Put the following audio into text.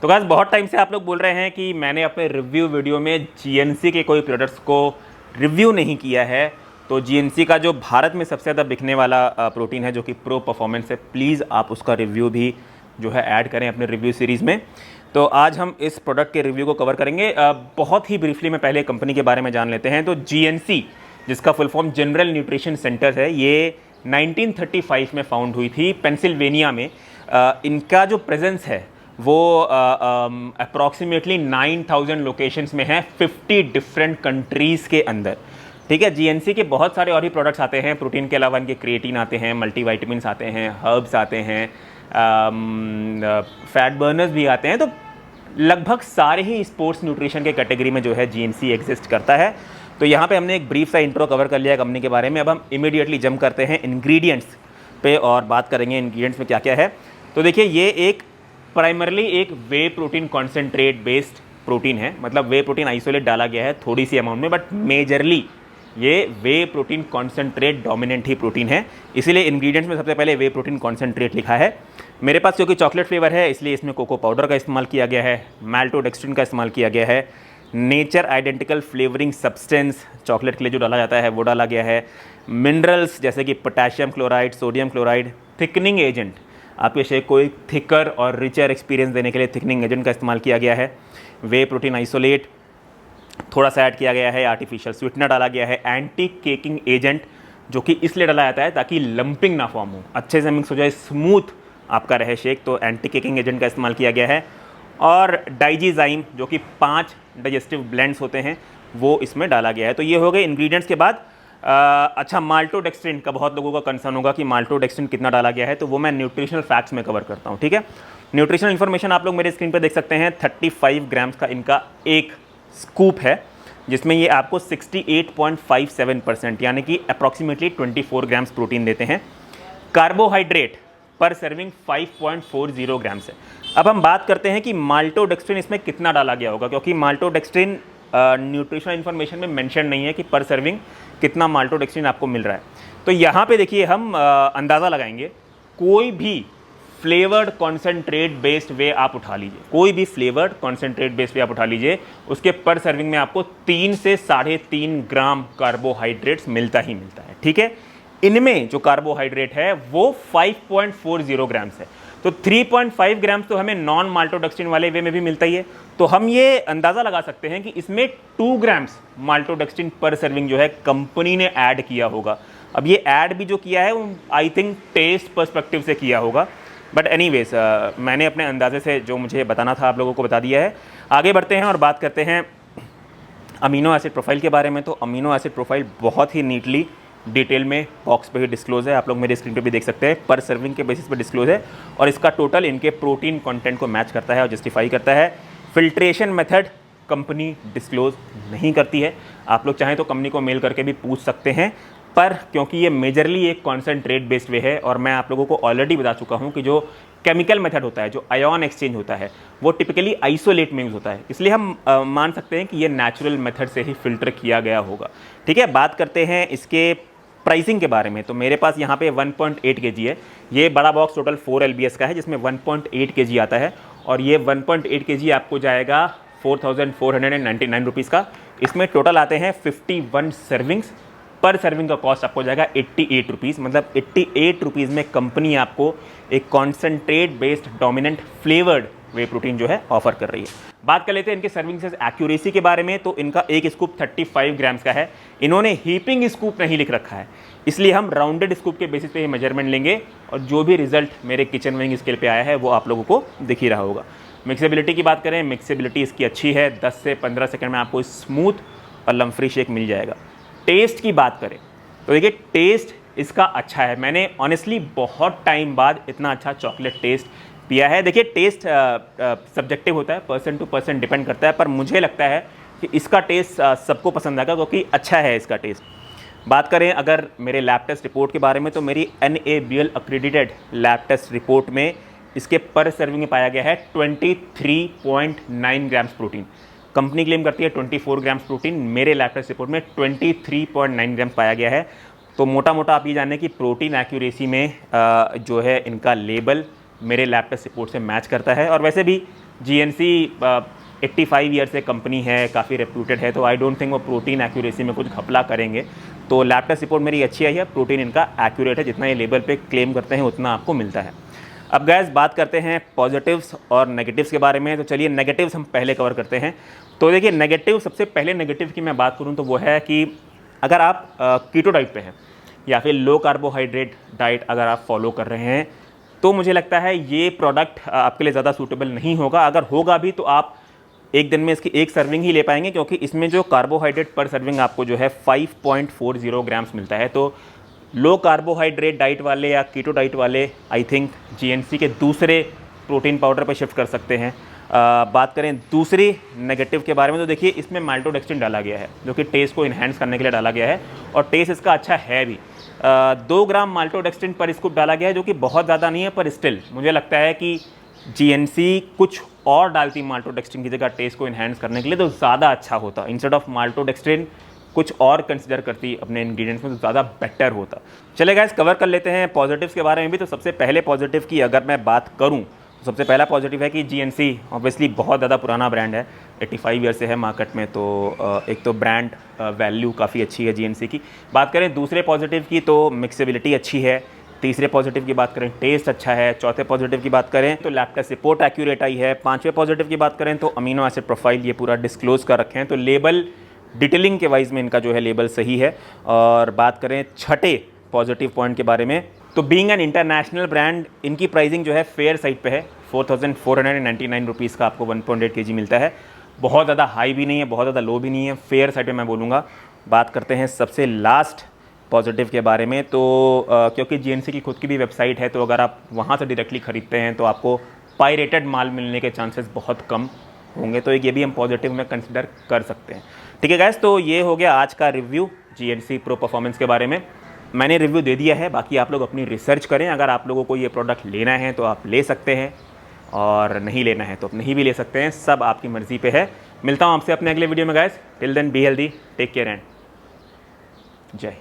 तो गाइस बहुत टाइम से आप लोग बोल रहे हैं कि मैंने अपने रिव्यू वीडियो में जीएनसी के कोई प्रोडक्ट्स को रिव्यू नहीं किया है। तो जीएनसी का जो भारत में सबसे ज़्यादा बिकने वाला प्रोटीन है जो कि प्रो परफॉर्मेंस है, प्लीज़ आप उसका रिव्यू भी जो है ऐड करें अपने रिव्यू सीरीज़ में। तो आज हम इस प्रोडक्ट के रिव्यू को कवर करेंगे। बहुत ही ब्रीफली में पहले कंपनी के बारे में जान लेते हैं। तो जीएनसी, जिसका full form general nutrition centre है, ये 1935 में फाउंड हुई थी पेंसिल्वेनिया में। इनका जो प्रेजेंस है वो अप्रॉक्सीमेटली 9000 लोकेशंस में है 50 डिफरेंट कंट्रीज़ के अंदर। ठीक है, जीएनसी के बहुत सारे और भी प्रोडक्ट्स आते हैं। प्रोटीन के अलावा इनके क्रिएटिन आते हैं, मल्टीविटामिन्स आते हैं, हर्ब्स आते हैं, फैट बर्नर्स भी आते हैं। तो लगभग सारे ही स्पोर्ट्स न्यूट्रिशन के कैटेगरी में जो है जीएनसी एग्जिस्ट करता है। तो यहाँ पे हमने एक ब्रीफ सा इंट्रो कवर कर लिया कंपनी के बारे में। अब हम इमीडिएटली जंप करते हैं इंग्रेडिएंट्स पे और बात करेंगे इंग्रेडिएंट्स में क्या क्या है। तो देखिए, ये एक प्राइमरली एक वे प्रोटीन कॉन्सेंट्रेट बेस्ड प्रोटीन है। मतलब वे प्रोटीन आइसोलेट डाला गया है थोड़ी सी अमाउंट में, बट मेजरली ये वे प्रोटीन कॉन्सेंट्रेट डोमिनेंट ही प्रोटीन है। इसीलिए इंग्रेडिएंट्स में सबसे पहले वे प्रोटीन कॉन्सेंट्रेट लिखा है। मेरे पास क्योंकि चॉकलेट फ्लेवर है इसलिए इसमें कोको पाउडर का इस्तेमाल किया गया है, माल्टोडेक्स्ट्रिन का इस्तेमाल किया गया है, nature identical flavouring substance chocolate के लिए जो डाला जाता है वो डाला गया है, मिनरल्स जैसे कि potassium chloride, sodium chloride, thickening agent, आपके शेक को एक थिकर और रिचर एक्सपीरियंस देने के लिए थिकनिंग एजेंट का इस्तेमाल किया गया है, वे प्रोटीन आइसोलेट थोड़ा सा ऐड किया गया है, आर्टिफिशियल स्वीटनर डाला गया है, एंटी केकिंग एजेंट जो कि इसलिए डाला जाता है ताकि लंपिंग ना फॉर्म हो, अच्छे से मिक्स हो जाए, स्मूथ आपका रहे शेक। तो एंटी केकिंग एजेंट का इस्तेमाल किया गया है। और डाइजीजाइम जो कि 5 डाइजेस्टिव ब्लेंड्स होते हैं वो इसमें डाला गया है। तो ये हो गए इंग्रेडिएंट्स के बाद। अच्छा, माल्टोडेक्स्ट्रिन का बहुत लोगों का कंसर्न होगा कि माल्टोडेक्स्ट्रिन कितना डाला गया है, तो वो मैं न्यूट्रिशनल फैक्ट्स में कवर करता हूँ। ठीक है, न्यूट्रिशनल इन्फॉर्मेशन आप लोग मेरे स्क्रीन पर देख सकते हैं। 35 ग्राम्स का इनका एक स्कूप है जिसमें ये आपको 68.57% यानी कि अप्रॉक्सीमेटली 24 ग्राम्स प्रोटीन देते हैं। कार्बोहाइड्रेट पर सर्विंग 5.40 ग्राम्स है। अब हम बात करते हैं कि माल्टोडेक्स्ट्रिन इसमें कितना डाला गया होगा, क्योंकि माल्टोडेक्स्ट्रिन न्यूट्रिशनल इन्फॉर्मेशन में मेंशन नहीं है कि पर सर्विंग कितना माल्टोडेक्स्ट्रिन आपको मिल रहा है। तो यहाँ पे देखिए हम अंदाज़ा लगाएंगे। कोई भी फ्लेवर्ड कॉन्सेंट्रेट बेस्ड वे आप उठा लीजिए, कोई भी फ्लेवर्ड कॉन्सेंट्रेट बेस्ड वे आप उठा लीजिए, उसके पर सर्विंग में आपको 3 से 3.5 ग्राम कार्बोहाइड्रेट्स मिलता ही मिलता है। ठीक है, इनमें जो कार्बोहाइड्रेट है वो 5.40 ग्राम्स है। तो 3.5 ग्राम्स तो हमें नॉन माल्टोडेक्स्ट्रिन वाले वे में भी मिलता ही है। तो हम ये अंदाज़ा लगा सकते हैं कि इसमें 2 ग्राम्स माल्टोडेक्स्ट्रिन पर सर्विंग जो है कंपनी ने ऐड किया होगा। अब ये ऐड भी जो किया है वो आई थिंक टेस्ट पर्सपेक्टिव से किया होगा, बट एनीवेज मैंने अपने अंदाजे से जो मुझे बताना था आप लोगों को बता दिया है। आगे बढ़ते हैं और बात करते हैं अमीनो एसिड प्रोफाइल के बारे में। तो अमीनो एसिड प्रोफाइल बहुत ही नीटली डिटेल में बॉक्स पे ही डिस्क्लोज है, आप लोग मेरे स्क्रीन पे भी देख सकते हैं। पर सर्विंग के बेसिस पे डिस्क्लोज है और इसका टोटल इनके प्रोटीन कंटेंट को मैच करता है और जस्टिफाई करता है। फिल्ट्रेशन मेथड कंपनी डिस्क्लोज नहीं करती है। आप लोग चाहें तो कंपनी को मेल करके भी पूछ सकते हैं, पर क्योंकि ये मेजरली एक कॉन्सेंट्रेट बेस्ड वे है और मैं आप लोगों को ऑलरेडी बता चुका हूँ कि जो केमिकल मेथड होता है, जो आयन एक्सचेंज होता है, वो टिपिकली आइसोलेट में यूज़ होता है, इसलिए हम मान सकते हैं कि ये नेचुरल मेथड से ही फिल्टर किया गया होगा। ठीक है, बात करते हैं इसके प्राइसिंग के बारे में। तो मेरे पास यहाँ पे 1.8 kg है। ये बड़ा बॉक्स टोटल 4 LBS का है जिसमें 1.8 kg आता है और ये 1.8 kg आपको जाएगा 4499 रुपीज़ का। इसमें टोटल आते हैं 51 सर्विंग्स। पर सर्विंग का कॉस्ट आपको जाएगा 88 रुपीज़। मतलब 88 रुपीज़ में कंपनी आपको एक कॉन्सेंट्रेट बेस्ड डोमिनेंट फ्लेवर्ड वे प्रोटीन जो है ऑफर कर रही है। बात कर लेते हैं इनके सर्विंग साइज एक्यूरेसी के बारे में। तो इनका एक स्कूप 35 ग्राम्स का है। इन्होंने हीपिंग स्कूप नहीं लिख रखा है, इसलिए हम राउंडेड स्कूप के बेसिस पे ही मेजरमेंट लेंगे और जो भी रिजल्ट मेरे किचन विंग स्केल पे आया है वो आप लोगों को दिख ही रहा होगा। मिक्सेबिलिटी की बात करें, मिक्सेबिलिटी इसकी अच्छी है। 10 से 15 सेकंड में आपको स्मूथ और लम्फ्री शेक मिल जाएगा। टेस्ट की बात करें तो देखिए, टेस्ट इसका अच्छा है। मैंने ऑनेस्टली बहुत टाइम बाद इतना अच्छा चॉकलेट टेस्ट पिया है। देखिए, टेस्ट सब्जेक्टिव होता है, पर्सन टू पर्सन डिपेंड करता है, पर मुझे लगता है कि इसका टेस्ट सबको पसंद आएगा क्योंकि अच्छा है इसका टेस्ट। बात करें अगर मेरे लैब टेस्ट रिपोर्ट के बारे में, तो मेरी NABL accredited lab test report में इसके पर सर्विंग में पाया गया है 23.9 ग्राम्स प्रोटीन। कंपनी क्लेम करती है 24 ग्राम्स प्रोटीन, मेरे लैब टेस्ट रिपोर्ट में 23.9 ग्राम्स पाया गया है। तो मोटा मोटा आप ये जानें कि प्रोटीन एक्यूरेसी में जो है इनका लेबल मेरे लैब टेस्ट रिपोर्ट से मैच करता है। और वैसे भी GNC 85 ईयर से कंपनी है, काफ़ी रेप्यूटेड है, तो आई डोंट थिंक वो प्रोटीन एक्यूरेसी में कुछ घपला करेंगे। तो लैब टेस्ट रिपोर्ट मेरी अच्छी आई है, प्रोटीन इनका एक्यूरेट है, जितना ये लेबल पे क्लेम करते हैं उतना आपको मिलता है। अब गैस बात करते हैं पॉजिटिव्स और नेगेटिव्स के बारे में। तो चलिए नेगेटिव्स हम पहले कवर करते हैं। तो देखिए नेगेटिव, सबसे पहले नेगेटिव की मैं बात करूँ तो वो है कि अगर आप कीटो डाइट पे हैं या फिर लो कार्बोहाइड्रेट डाइट अगर आप फॉलो कर रहे हैं तो मुझे लगता है ये प्रोडक्ट आपके लिए ज़्यादा सूटेबल नहीं होगा। अगर होगा भी तो आप एक दिन में इसकी एक सर्विंग ही ले पाएंगे, क्योंकि इसमें जो कार्बोहाइड्रेट पर सर्विंग आपको जो है 5.40 ग्राम्स मिलता है। तो लो कार्बोहाइड्रेट डाइट वाले या कीटो डाइट वाले आई थिंक GNC के दूसरे प्रोटीन पाउडर पर शिफ्ट कर सकते हैं। बात करें दूसरी नेगेटिव के बारे में तो देखिए इसमें माल्टोडेक्स्ट्रिन डाला गया है, जो कि टेस्ट को इन्हेंस करने के लिए डाला गया है, और टेस्ट इसका अच्छा है भी। 2 ग्राम माल्टोडेक्स्ट्रिन पर स्कूप डाला गया है, जो कि बहुत ज़्यादा नहीं है, पर स्टिल मुझे लगता है कि GNC कुछ और डालती माल्टोडेक्स्ट्रिन की जगह टेस्ट को इन्हेंस करने के लिए तो ज़्यादा अच्छा होता। इंस्टेड ऑफ माल्टोडेक्स्ट्रिन कुछ और कंसिडर करती अपने इंग्रेडिएंट्स में तो ज़्यादा बेटर होता। चले गाइस कवर कर लेते हैं पॉजिटिव्स के बारे में भी। तो सबसे पहले पॉजिटिव की अगर मैं बात करूं तो सबसे पहला पॉजिटिव है कि GNC ऑब्वियसली बहुत ज़्यादा पुराना ब्रांड है, 85 ईयर से है मार्केट में, तो एक तो ब्रांड वैल्यू काफ़ी अच्छी है GNC की। बात करें दूसरे पॉजिटिव की तो मिक्सेबिलिटी अच्छी है। तीसरे पॉजिटिव की बात करें टेस्ट अच्छा है। चौथे पॉजिटिव की बात करें तो लैब टेस्ट रिपोर्ट एक्यूरेट आई है। पांचवें पॉजिटिव की बात करें तो अमीनो एसिड प्रोफाइल ये पूरा डिस्क्लोज कर रखे हैं, तो लेबल डिटेलिंग के वाइज में इनका जो है लेबल सही है। और बात करें छठे पॉजिटिव पॉइंट के बारे में तो बीइंग एन इंटरनेशनल ब्रांड इनकी प्राइसिंग जो है फेयर साइड पे है। 4,499 रुपीज़ का आपको 1.8 kg मिलता है। बहुत ज़्यादा हाई भी नहीं है, बहुत ज़्यादा लो भी नहीं है, फेयर साइड पे मैं बोलूँगा। बात करते हैं सबसे लास्ट पॉजिटिव के बारे में तो क्योंकि GNC की खुद की भी वेबसाइट है, तो अगर आप वहाँ से डायरेक्टली ख़रीदते हैं तो आपको पायरेटेड माल मिलने के चांसेस बहुत कम होंगे, तो ये भी हम पॉजिटिव में कंसिडर कर सकते हैं। ठीक है गैस, तो ये हो गया आज का रिव्यू GNC प्रो परफॉर्मेंस के बारे में। मैंने रिव्यू दे दिया है, बाकी आप लोग अपनी रिसर्च करें। अगर आप लोगों को ये प्रोडक्ट लेना है तो आप ले सकते हैं, और नहीं लेना है तो आप नहीं भी ले सकते हैं, सब आपकी मर्ज़ी पे है। मिलता हूँ आपसे अपने अगले वीडियो में guys. Till then be healthy, take care and जय।